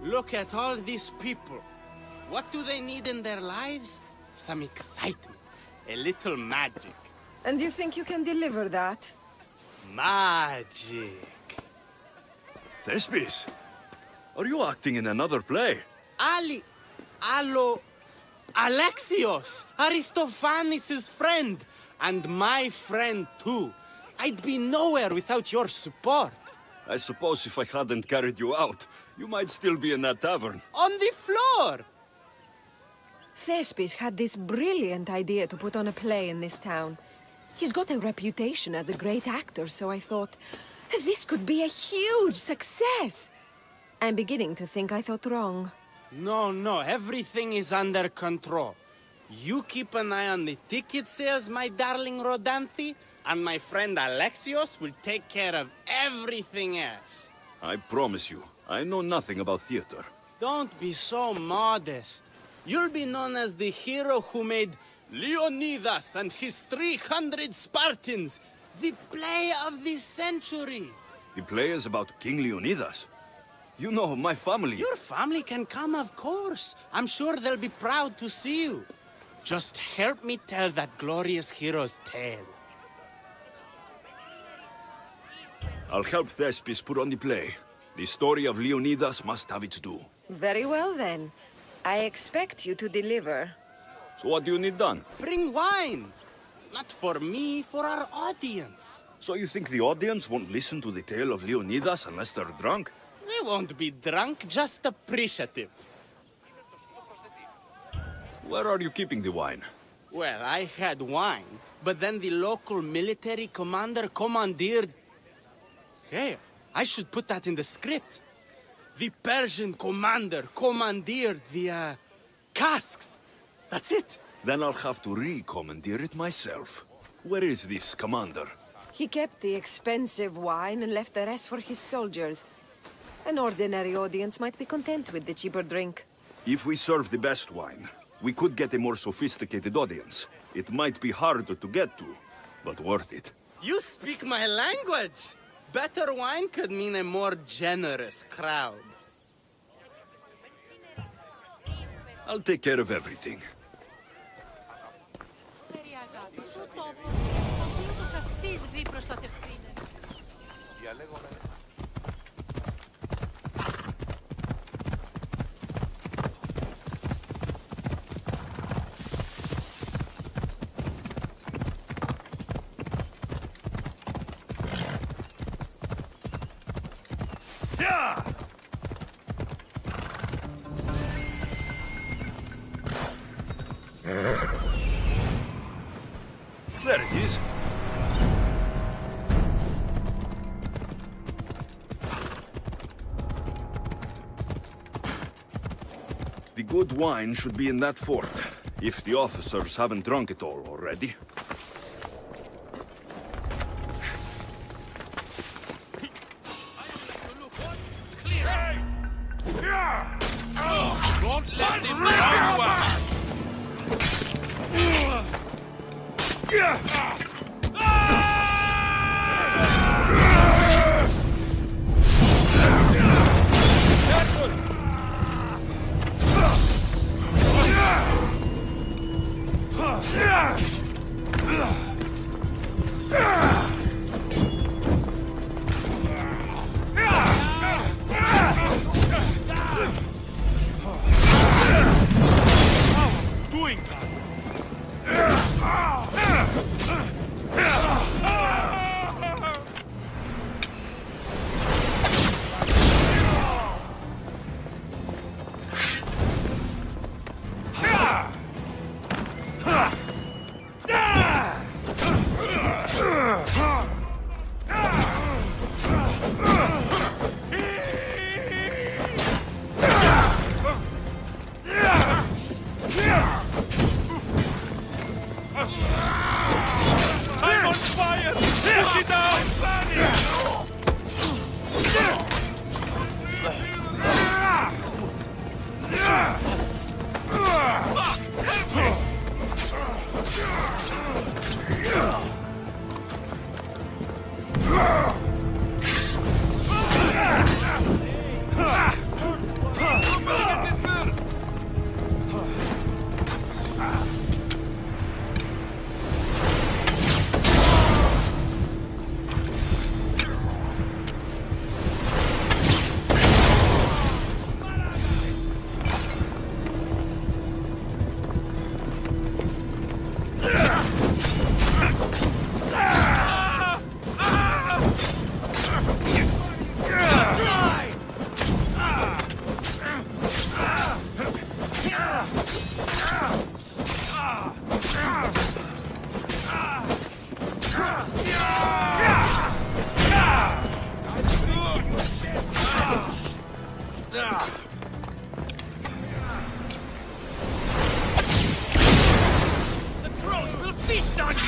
Look at all these people. What do they need in their lives? Some excitement. A little magic. And you think you can deliver that? Magic. Thespis, are you acting in another play? Alexios, Aristophanes' friend, and my friend too. I'd be nowhere without your support. I suppose if I hadn't carried you out, you might still be in that tavern. On the floor! Thespis had this brilliant idea to put on a play in this town. He's got a reputation as a great actor, so I thought, this could be a huge success. I'm beginning to think I thought wrong. No, everything is under control. You keep an eye on the ticket sales, my darling Rodanti, and my friend Alexios will take care of everything else. I promise you, I know nothing about theater. Don't be so modest. You'll be known as the hero who made Leonidas and his 300 Spartans, the play of the century. The play is about King Leonidas. You know, my family... Your family can come, of course. I'm sure they'll be proud to see you. Just help me tell that glorious hero's tale. I'll help Thespis put on the play. The story of Leonidas must have its due. Very well, then. I expect you to deliver. So what do you need done? Bring wine. Not for me, for our audience. So you think the audience won't listen to the tale of Leonidas unless they're drunk? They won't be drunk, just appreciative. Where are you keeping the wine? Well, I had wine, but then the local military commander commandeered... Hey, I should put that in the script. The Persian commander commandeered the, casks. That's it. Then I'll have to re-commandeer it myself. Where is this commander? He kept the expensive wine and left the rest for his soldiers. An ordinary audience might be content with the cheaper drink. If we serve the best wine, we could get a more sophisticated audience. It might be harder to get to, but worth it. You speak my language. Better wine could mean a more generous crowd. I'll take care of everything. There it is. The good wine should be in that fort, if the officers haven't drunk it all already. Don't let them rip you out! Doing that. The crows will feast on you!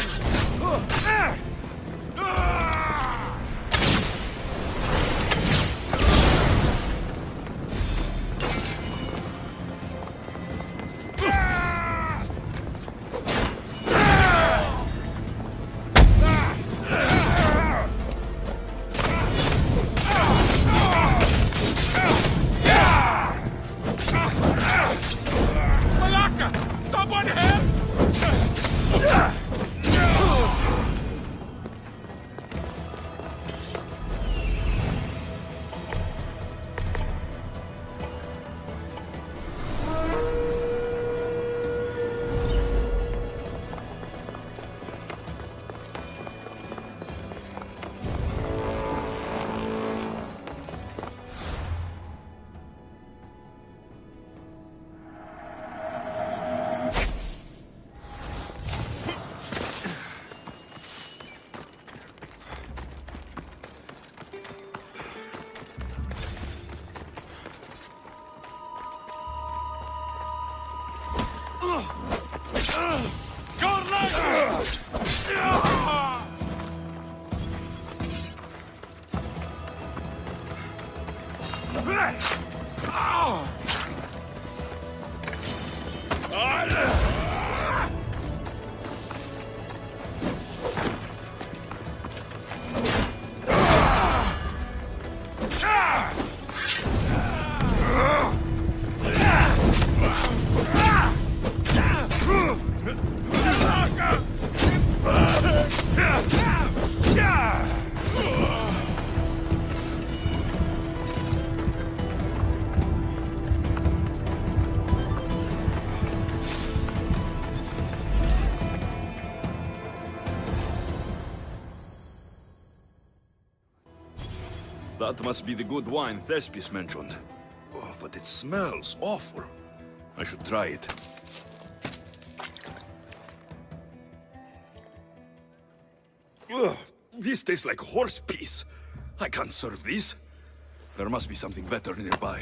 Malaka! Someone help! That must be the good wine Thespis mentioned. Oh, but it smells awful. I should try it. Ugh, this tastes like horse piss. I can't serve this. There must be something better nearby.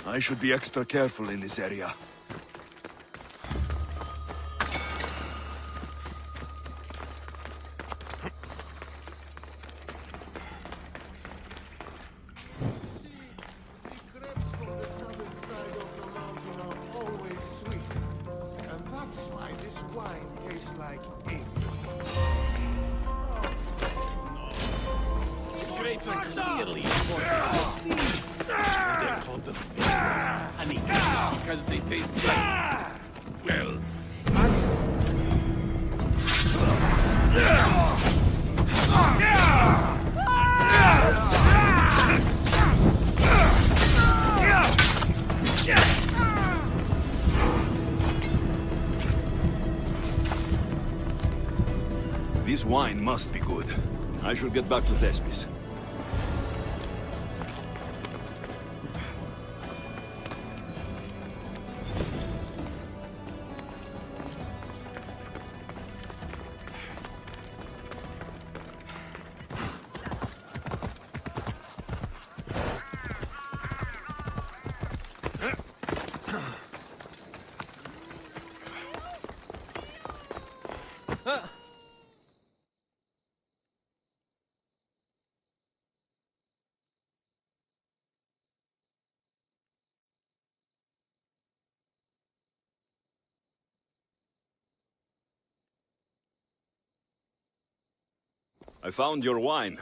I should be extra careful in this area. Grapes are clearly important. They're called the fingers, honey, because they taste like, well, This wine must be good. I should get back to Thespis. I found your wine.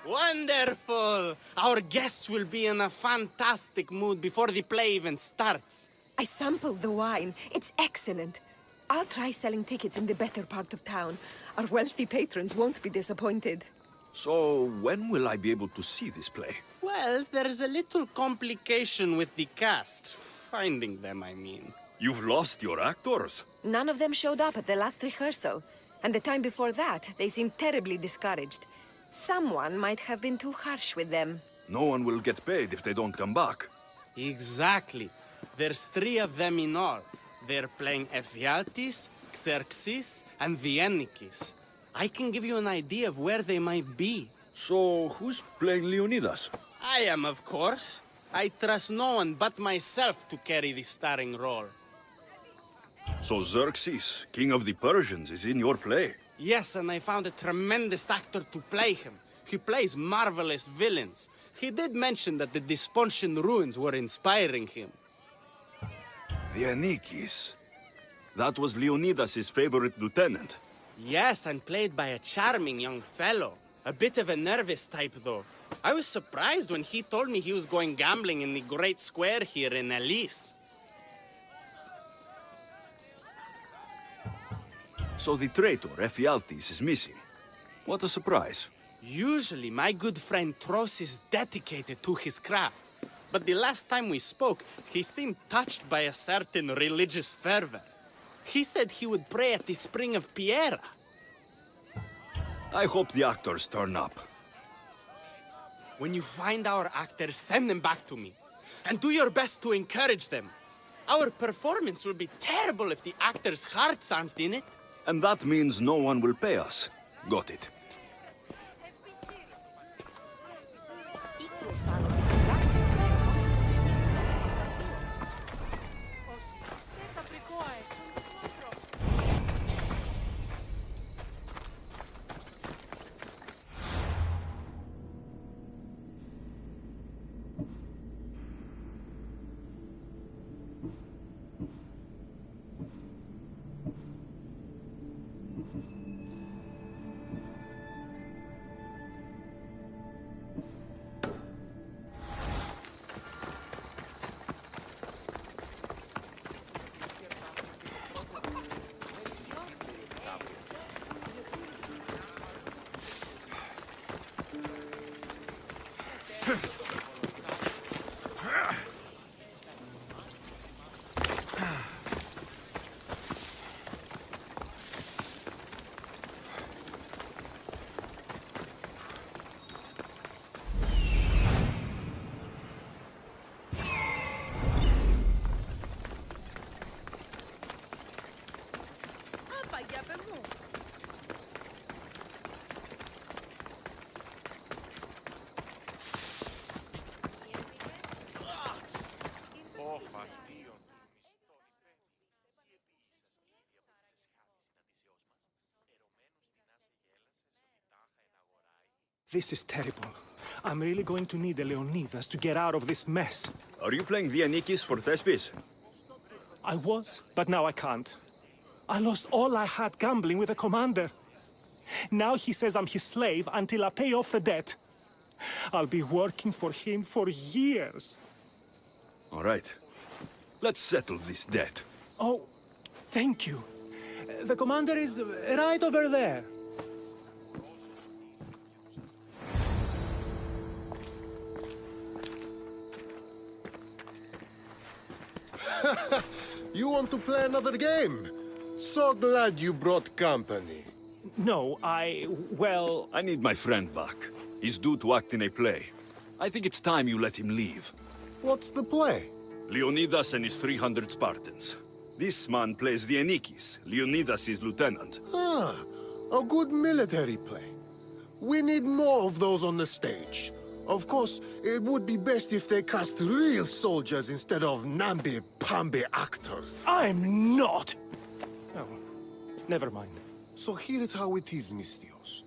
Wonderful! Our guests will be in a fantastic mood before the play even starts. I sampled the wine. It's excellent. I'll try selling tickets in the better part of town. Our wealthy patrons won't be disappointed. So, when will I be able to see this play? Well, there's a little complication with the cast. Finding them, I mean. You've lost your actors? None of them showed up at the last rehearsal. And the time before that, they seemed terribly discouraged. Someone might have been too harsh with them. No one will get paid if they don't come back. Exactly. There's 3 of them in all. They're playing Ephialtes, Xerxes, and Viennikis. I can give you an idea of where they might be. So, who's playing Leonidas? I am, of course. I trust no one but myself to carry the starring role. So Xerxes, king of the Persians, is in your play? Yes, and I found a tremendous actor to play him. He plays marvelous villains. He did mention that the Despontian ruins were inspiring him. Viennikis. That was Leonidas' favorite lieutenant. Yes, and played by a charming young fellow. A bit of a nervous type, though. I was surprised when he told me he was going gambling in the Great Square here in Elise. So the traitor, Ephialtes, is missing. What a surprise. Usually, my good friend Tros is dedicated to his craft. But the last time we spoke, he seemed touched by a certain religious fervor. He said he would pray at the spring of Piera. I hope the actors turn up. When you find our actors, send them back to me. And do your best to encourage them. Our performance will be terrible if the actors' hearts aren't in it. And that means no one will pay us. Got it. This is terrible. I'm really going to need a Leonidas to get out of this mess. Are you playing Viennikis for Thespis? I was, but now I can't. I lost all I had gambling with the commander. Now he says I'm his slave until I pay off the debt. I'll be working for him for years. All right. Let's settle this debt. Oh, thank you. The commander is right over there. You want to play another game? So glad you brought company. No, well... I need my friend back. He's due to act in a play. I think it's time you let him leave. What's the play? Leonidas and his 300 Spartans. This man plays Viennikis, Leonidas' lieutenant. Ah, a good military play. We need more of those on the stage. Of course, it would be best if they cast real soldiers instead of namby-pamby actors. I'm not! Oh, never mind. So here is how it is, Mistios.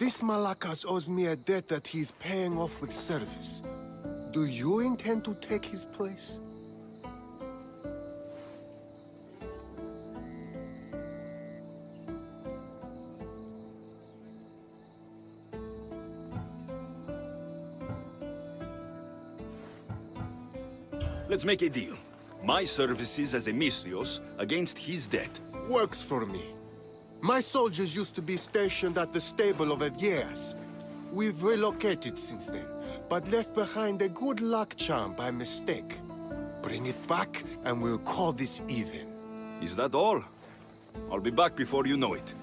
This Malakas owes me a debt that he's paying off with service. Do you intend to take his place? Let's make a deal. My services as a Misthios against his debt. Works for me. My soldiers used to be stationed at the stable of Evieas. We've relocated since then, but left behind a good luck charm by mistake. Bring it back, and we'll call this even. Is that all? I'll be back before you know it.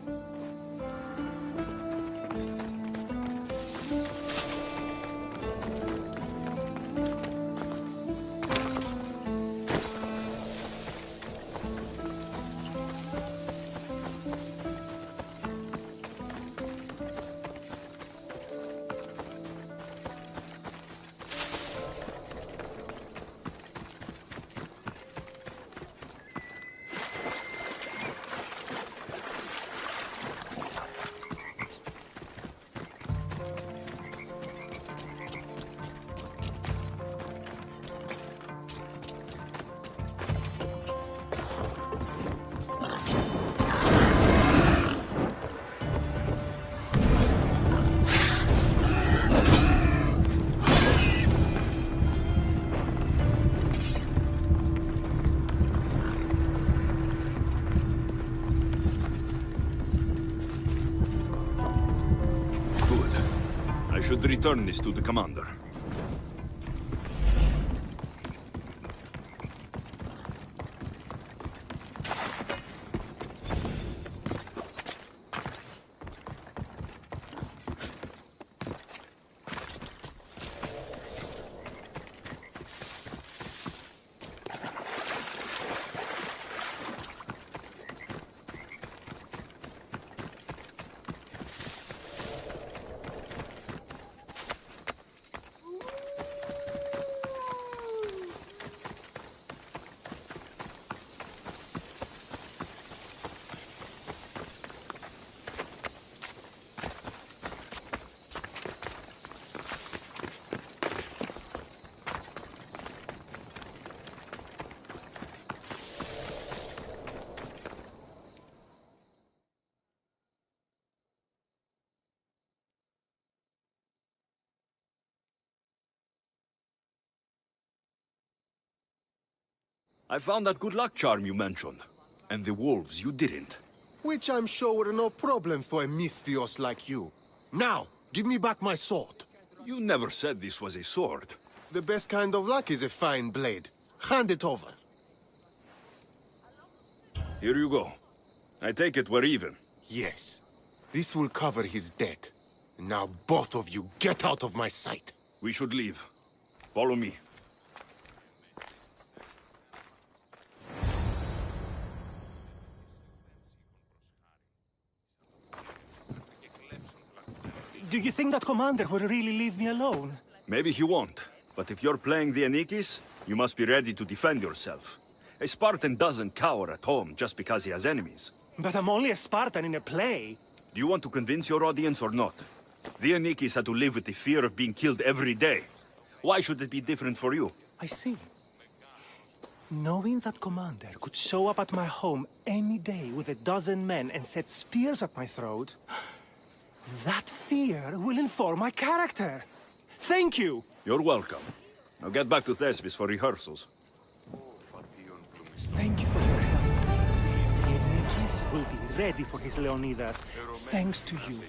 I should return this to the commander. I found that good luck charm you mentioned. And the wolves you didn't. Which I'm sure were no problem for a Misthios like you. Now, give me back my sword. You never said this was a sword. The best kind of luck is a fine blade. Hand it over. Here you go. I take it we're even. Yes. This will cover his debt. Now both of you get out of my sight. We should leave. Follow me. Do you think that commander will really leave me alone? Maybe he won't. But if you're playing the Anikis, you must be ready to defend yourself. A Spartan doesn't cower at home just because he has enemies. But I'm only a Spartan in a play. Do you want to convince your audience or not? The Anikis had to live with the fear of being killed every day. Why should it be different for you? I see. Knowing that commander could show up at my home any day with 12 men and set spears at my throat, that fear will inform my character. Thank you! You're welcome. Now get back to Thespis for rehearsals. Thank you for your help. The Anikis will be ready for his Leonidas, thanks to you.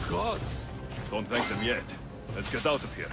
gods! Don't thank them yet. Let's get out of here.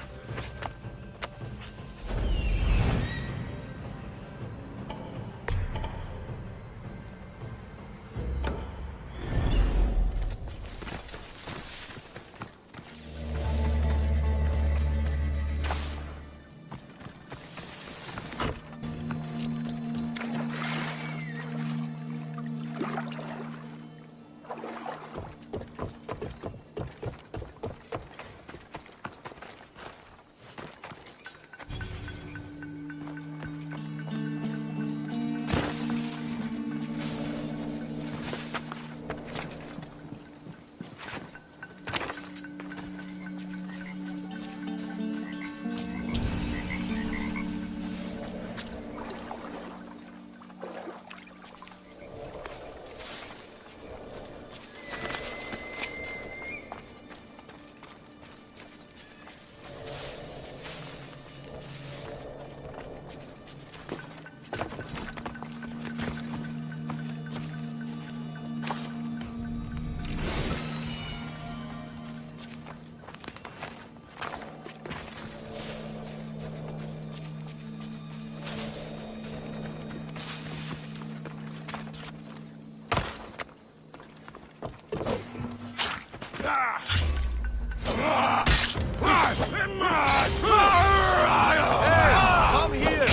Come here!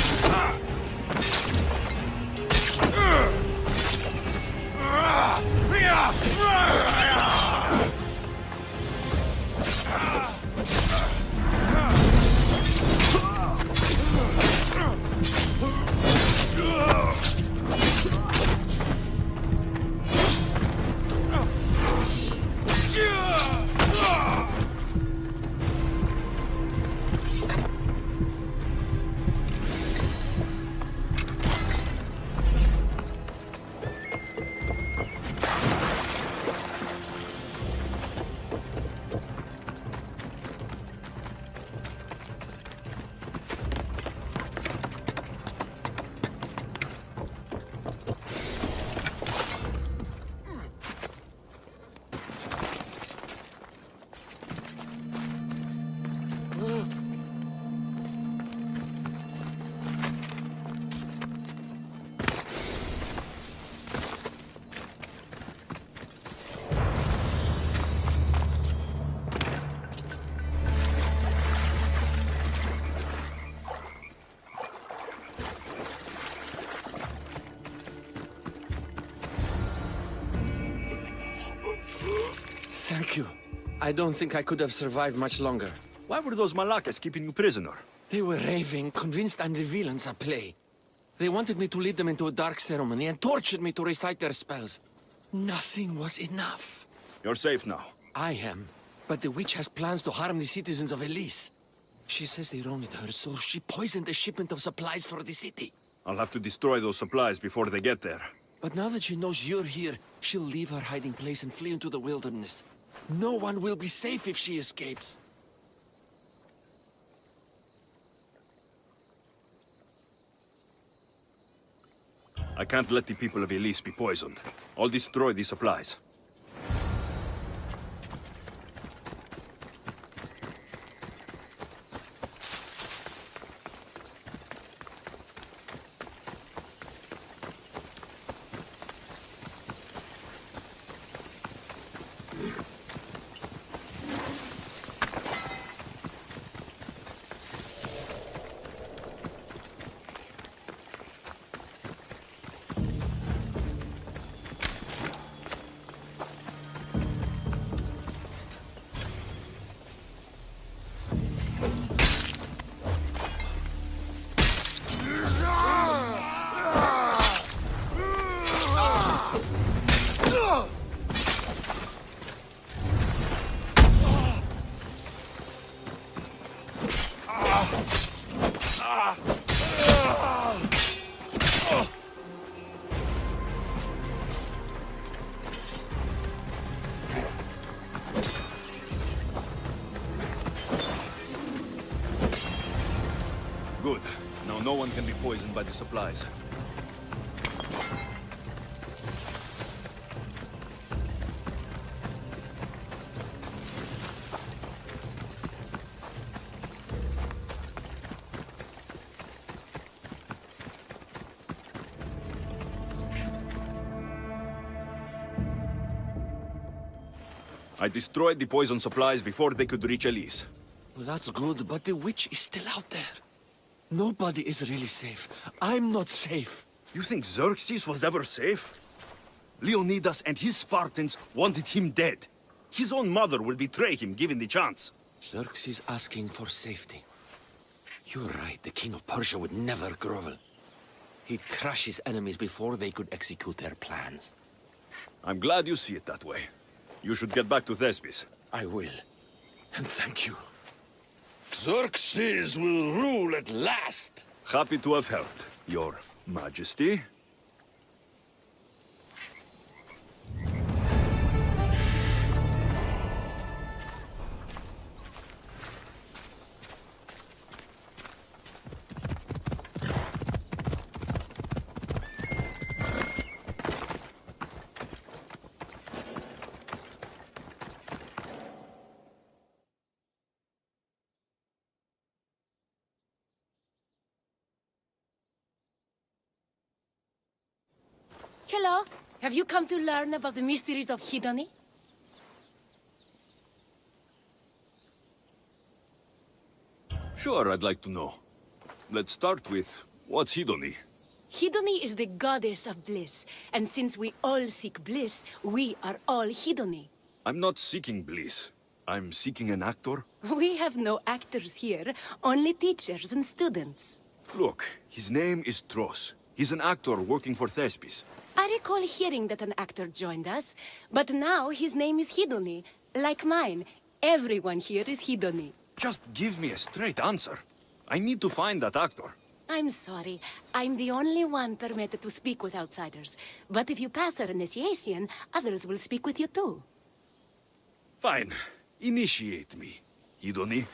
Thank you. I don't think I could have survived much longer. Why were those Malakas keeping you prisoner? They were raving, convinced I'm the villains at play. They wanted me to lead them into a dark ceremony and tortured me to recite their spells. Nothing was enough. You're safe now. I am, but the witch has plans to harm the citizens of Elise. She says they wronged her, so she poisoned the shipment of supplies for the city. I'll have to destroy those supplies before they get there. But now that she knows you're here, she'll leave her hiding place and flee into the wilderness. No one will be safe if she escapes. I can't let the people of Elise be poisoned. I'll destroy the supplies. Good. Now no one can be poisoned by the supplies. I destroyed the poison supplies before they could reach Elise. Well, that's good, but the witch is still out there. Nobody is really safe. I'm not safe. You think Xerxes was ever safe? Leonidas and his Spartans wanted him dead. His own mother will betray him given the chance. Xerxes asking for safety. You're right, the king of Persia would never grovel. He'd crush his enemies before they could execute their plans. I'm glad you see it that way. You should get back to Thespis. I will. And thank you. Xerxes will rule at last! Happy to have helped, Your Majesty. Hello. Have you come to learn about the mysteries of Hedony? Sure, I'd like to know. Let's start with, what's Hedony? Hedony is the goddess of bliss, and since we all seek bliss, we are all Hedony. I'm not seeking bliss. I'm seeking an actor. We have no actors here, only teachers and students. Look, his name is Tros. He's an actor working for Thespis. I recall hearing that an actor joined us, but now his name is Hedony, like mine. Everyone here is Hedony. Just give me a straight answer. I need to find that actor. I'm sorry. I'm the only one permitted to speak with outsiders. But if you pass our initiation, others will speak with you too. Fine. Initiate me. Hedony,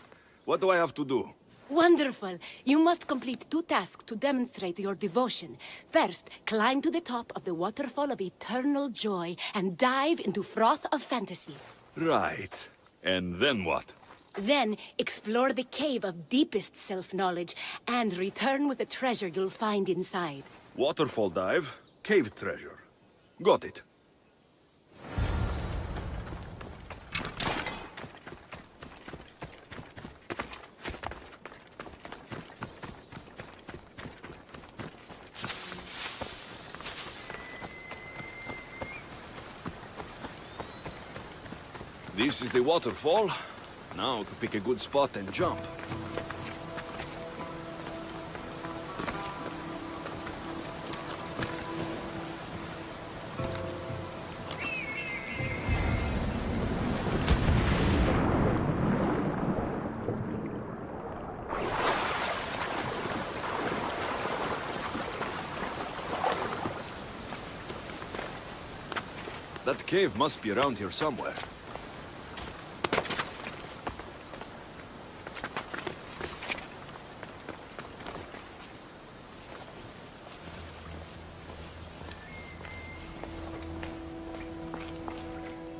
what do I have to do? Wonderful! You must complete 2 tasks to demonstrate your devotion. First, climb to the top of the waterfall of eternal joy and dive into froth of fantasy. Right. And then what? Then, explore the cave of deepest self-knowledge and return with the treasure you'll find inside. Waterfall dive, cave treasure. Got it. This is the waterfall. Now to pick a good spot and jump. That cave must be around here somewhere.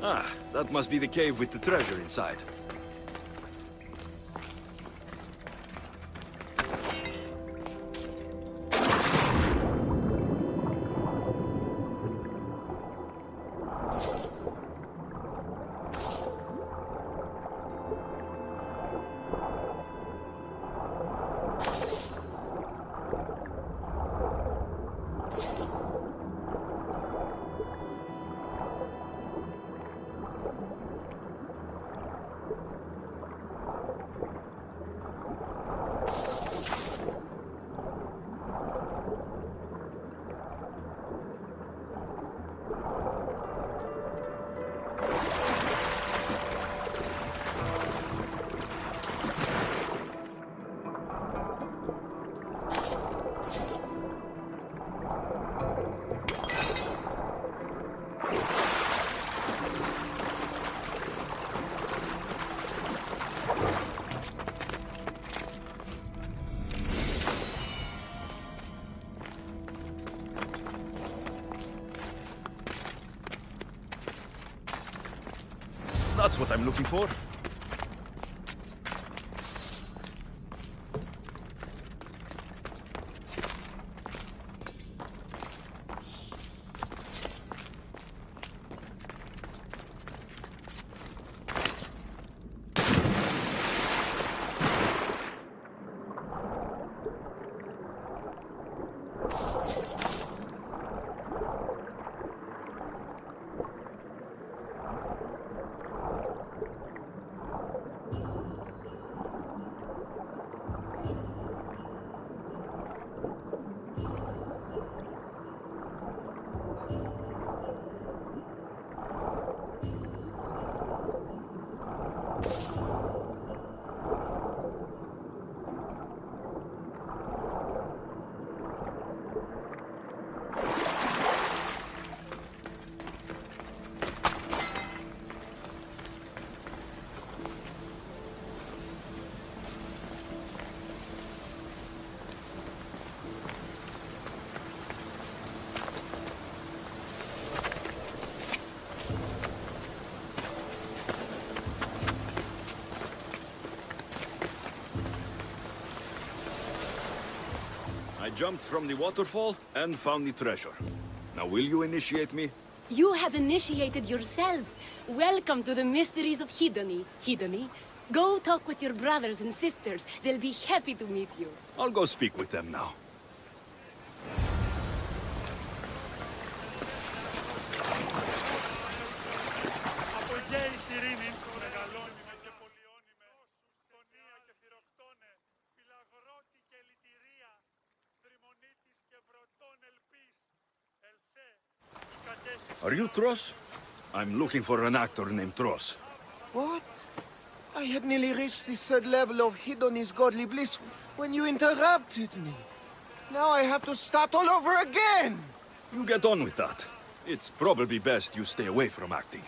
Ah, that must be the cave with the treasure inside. That's what I'm looking for. jumped from the waterfall and found the treasure. Now will you initiate me? You have initiated yourself. Welcome to the mysteries of Hedony. Hedony, go talk with your brothers and sisters. They'll be happy to meet you. I'll go speak with them now. Are you Tros? I'm looking for an actor named Tros. What? I had nearly reached the third level of Hedony's godly bliss when you interrupted me. Now I have to start all over again! You get on with that. It's probably best you stay away from acting.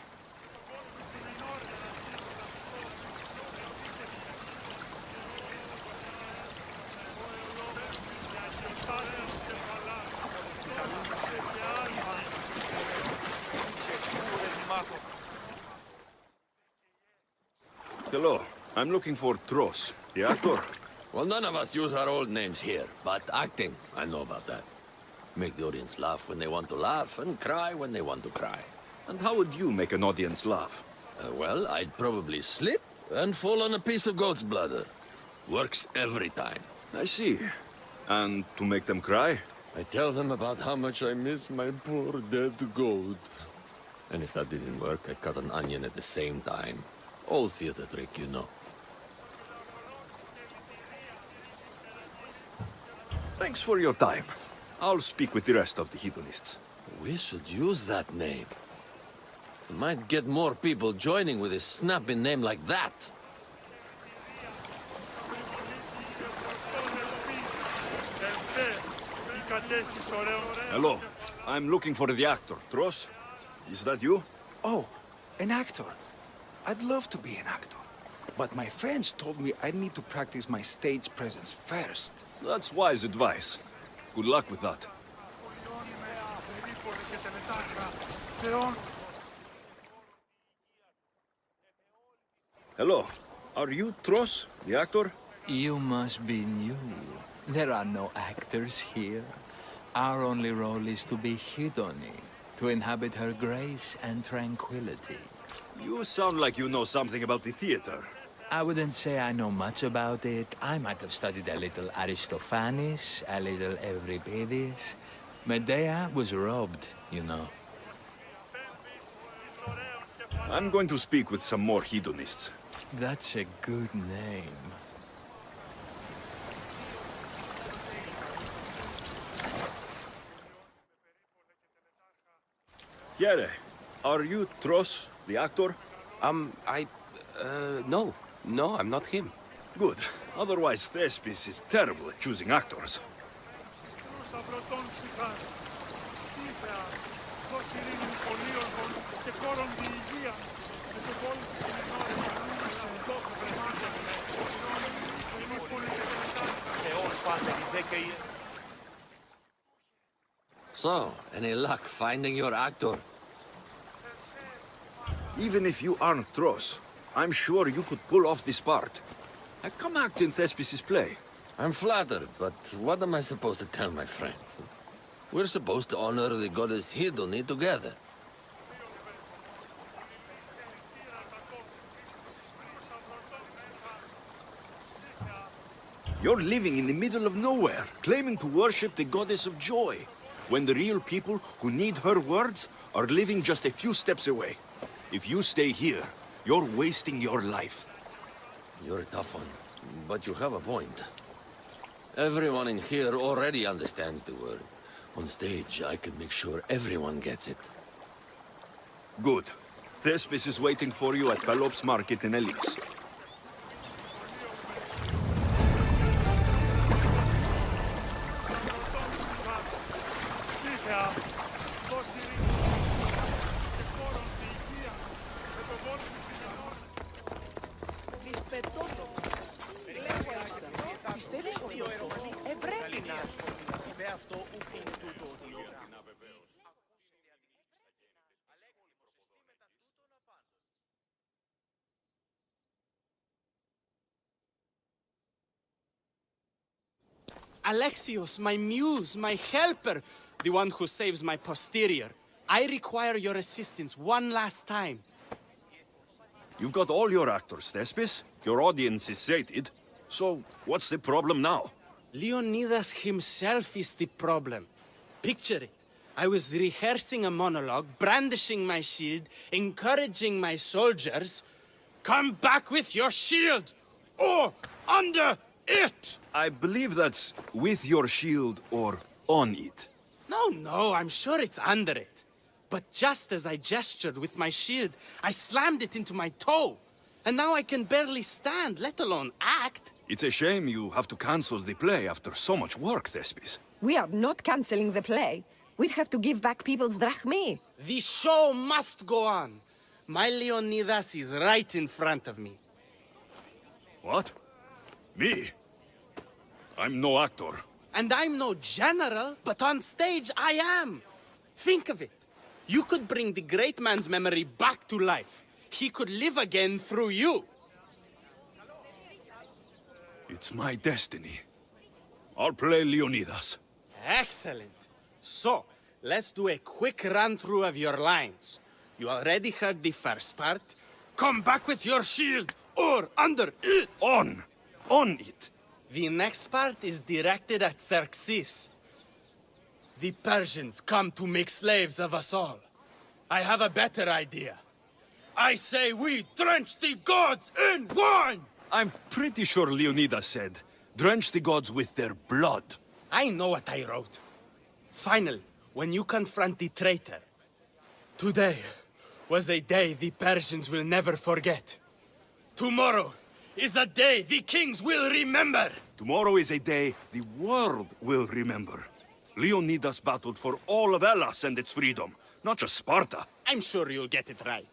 Hello. I'm looking for Tros, the actor. Well, none of us use our old names here, but acting, I know about that. Make the audience laugh when they want to laugh, and cry when they want to cry. And how would you make an audience laugh? Well, I'd probably slip and fall on a piece of goat's bladder. Works every time. I see. And to make them cry? I tell them about how much I miss my poor dead goat. And if that didn't work, I cut an onion at the same time. Old theater trick, you know. Thanks for your time. I'll speak with the rest of the hedonists. We should use that name. We might get more people joining with a snappy name like that. Hello. I'm looking for the actor. Tros? Is that you? Oh, an actor. I'd love to be an actor. But my friends told me I need to practice my stage presence first. That's wise advice. Good luck with that. Hello. Are you Tros, the actor? You must be new. There are no actors here. Our only role is to be Hedony, to inhabit her grace and tranquility. You sound like you know something about the theater. I wouldn't say I know much about it. I might have studied a little Aristophanes, a little Euripides. Medea was robbed, you know. I'm going to speak with some more hedonists. That's a good name. Here, are you Tros, the actor? No. No, I'm not him. Good. Otherwise, Thespis is terrible at choosing actors. So, any luck finding your actor? Even if you aren't Tros, I'm sure you could pull off this part. Come act in Thespis' play. I'm flattered, but what am I supposed to tell my friends? We're supposed to honor the goddess Hedony together. You're living in the middle of nowhere, claiming to worship the goddess of joy, when the real people who need her words are living just a few steps away. If you stay here, you're wasting your life. You're a tough one, but you have a point. Everyone in here already understands the word. On stage, I can make sure everyone gets it. Good. Thespis is waiting for you at Pelops Market in Elis. Alexios, my muse, my helper, the one who saves my posterior. I require your assistance one last time. You've got all your actors, Thespis. Your audience is sated. So, what's the problem now? Leonidas himself is the problem. Picture it. I was rehearsing a monologue, brandishing my shield, encouraging my soldiers. Come back with your shield! Or under it! I believe that's with your shield or on it. No, I'm sure it's under it. But just as I gestured with my shield, I slammed it into my toe. And now I can barely stand, let alone act. It's a shame you have to cancel the play after so much work, Thespis. We are not cancelling the play. We'd have to give back people's drachmae. The show must go on. My Leonidas is right in front of me. What? Me? I'm no actor. And I'm no general, but on stage I am. Think of it. You could bring the great man's memory back to life. He could live again through you. It's my destiny. I'll play Leonidas. Excellent. So, let's do a quick run-through of your lines. You already heard the first part. Come back with your shield, or under it! On it! The next part is directed at Xerxes. The Persians come to make slaves of us all. I have a better idea. I say we drench the gods in wine! I'm pretty sure Leonidas said, drench the gods with their blood. I know what I wrote. Finally, when you confront the traitor, today was a day the Persians will never forget. Tomorrow is a day the kings will remember. Tomorrow is a day the world will remember. Leonidas battled for all of Hellas and its freedom, not just Sparta. I'm sure you'll get it right.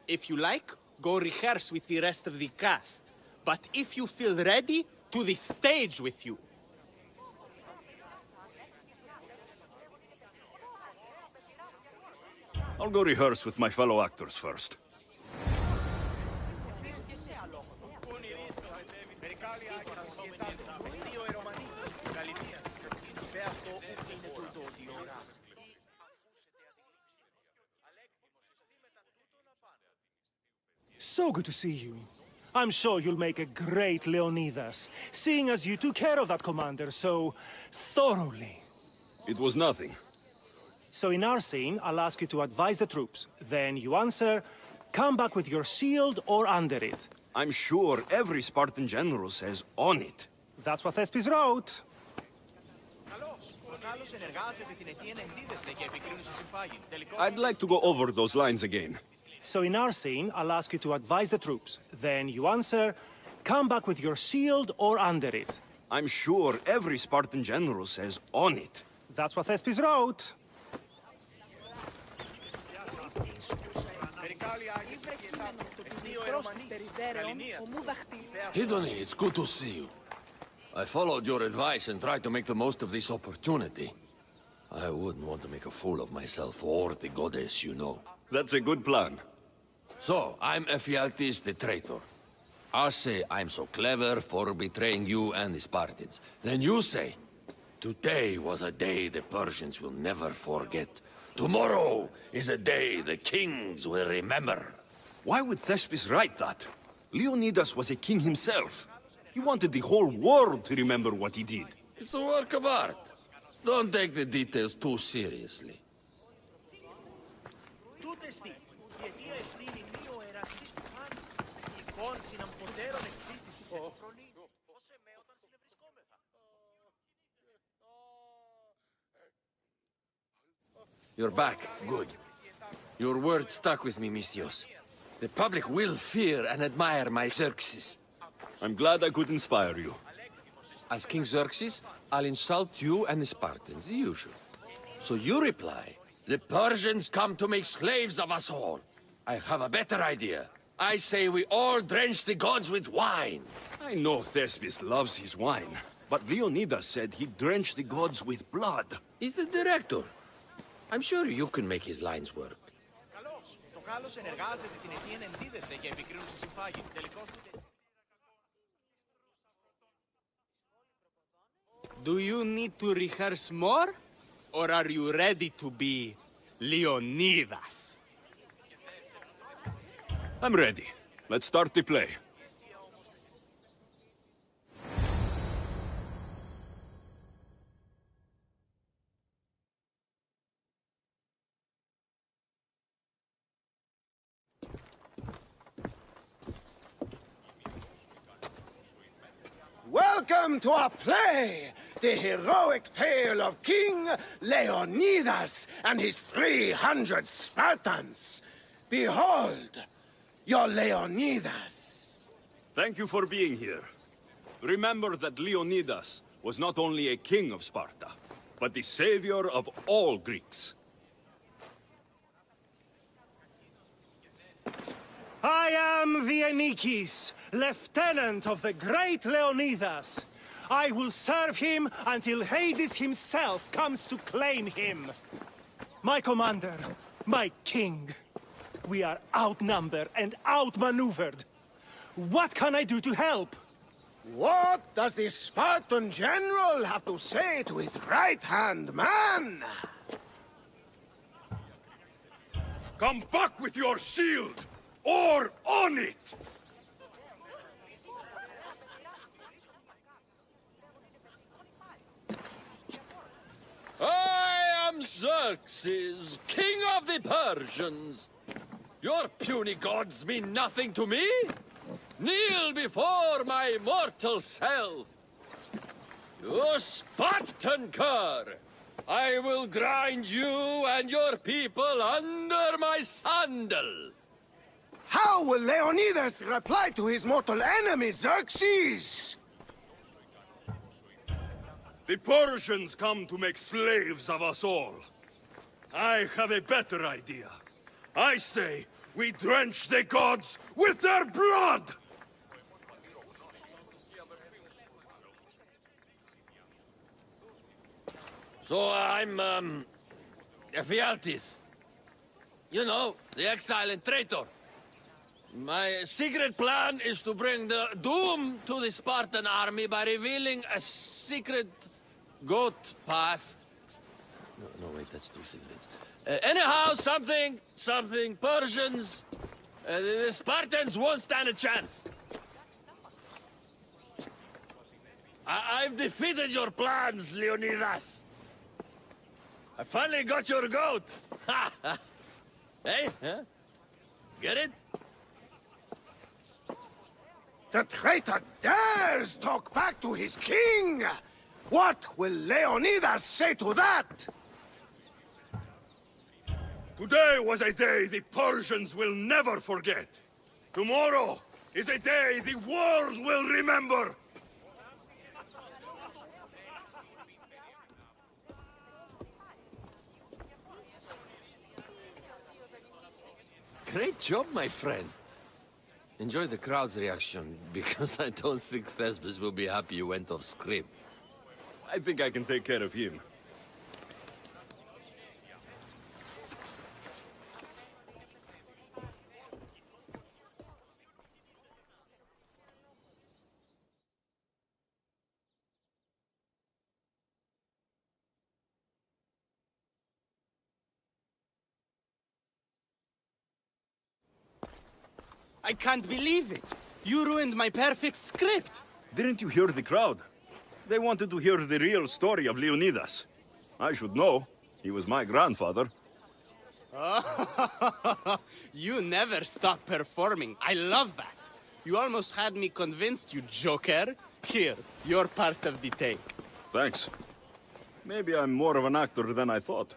If you like, go rehearse with the rest of the cast. But if you feel ready, to the stage with you. I'll go rehearse with my fellow actors first. So good to see you. I'm sure you'll make a great Leonidas, seeing as you took care of that commander so thoroughly. It was nothing. So in our scene, I'll ask you to advise the troops. Then you answer, come back with your shield or under it. I'm sure every Spartan general says on it. That's what Thespis wrote. I'd like to go over those lines again. So in our scene, I'll ask you to advise the troops. Then you answer, come back with your shield or under it. I'm sure every Spartan general says on it. That's what Thespis wrote. Hidoni, it's good to see you. I followed your advice and tried to make the most of this opportunity. I wouldn't want to make a fool of myself or the goddess, you know. That's a good plan. So, I'm Ephialtes the traitor. I say I'm so clever for betraying you and the Spartans. Then you say, today was a day the Persians will never forget. Tomorrow is a day the kings will remember. Why would Thespis write that? Leonidas was a king himself. He wanted the whole world to remember what he did. It's a work of art. Don't take the details too seriously. You're back. Good. Your word stuck with me, Misthios. The public will fear and admire my Xerxes. I'm glad I could inspire you. As King Xerxes, I'll insult you and the Spartans, the usual. So you reply, the Persians come to make slaves of us all. I have a better idea. I say we all drench the gods with wine. I know Thespis loves his wine, but Leonidas said he'd drench the gods with blood. He's the director. I'm sure you can make his lines work. Do you need to rehearse more? Or are you ready to be Leonidas? I'm ready. Let's start the play. Welcome to our play, the heroic tale of King Leonidas and his 300 Spartans. Behold, your Leonidas. Thank you for being here. Remember that Leonidas was not only a king of Sparta, but the savior of all Greeks. I am the Anikis, lieutenant of the great Leonidas. I will serve him until Hades himself comes to claim him. My commander, my king, we are outnumbered and outmaneuvered. What can I do to help? What does the Spartan general have to say to his right-hand man? Come back with your shield, or on it! I am Xerxes, king of the Persians. Your puny gods mean nothing to me. Kneel before my mortal self. You Spartan cur! I will grind you and your people under my sandal. How will Leonidas reply to his mortal enemy, Xerxes? The Persians come to make slaves of us all. I have a better idea. I say we drench the gods with their blood! So I'm, Ephialtes. You know, the exile and traitor. My secret plan is to bring the doom to the Spartan army by revealing a secret goat path. No, wait, that's two secrets. Anyhow, something Persians. The Spartans won't stand a chance. I've defeated your plans, Leonidas. I finally got your goat. Hey, huh? Get it? The traitor dares talk back to his king! What will Leonidas say to that? Today was a day the Persians will never forget. Tomorrow is a day the world will remember. Great job, my friend. Enjoy the crowd's reaction, because I don't think Thesbus will be happy you went off script. I think I can take care of him. I can't believe it. You ruined my perfect script. Didn't you hear the crowd? They wanted to hear the real story of Leonidas. I should know. He was my grandfather. You never stop performing. I love that. You almost had me convinced, you joker. Here, you're part of the take. Thanks. Maybe I'm more of an actor than I thought.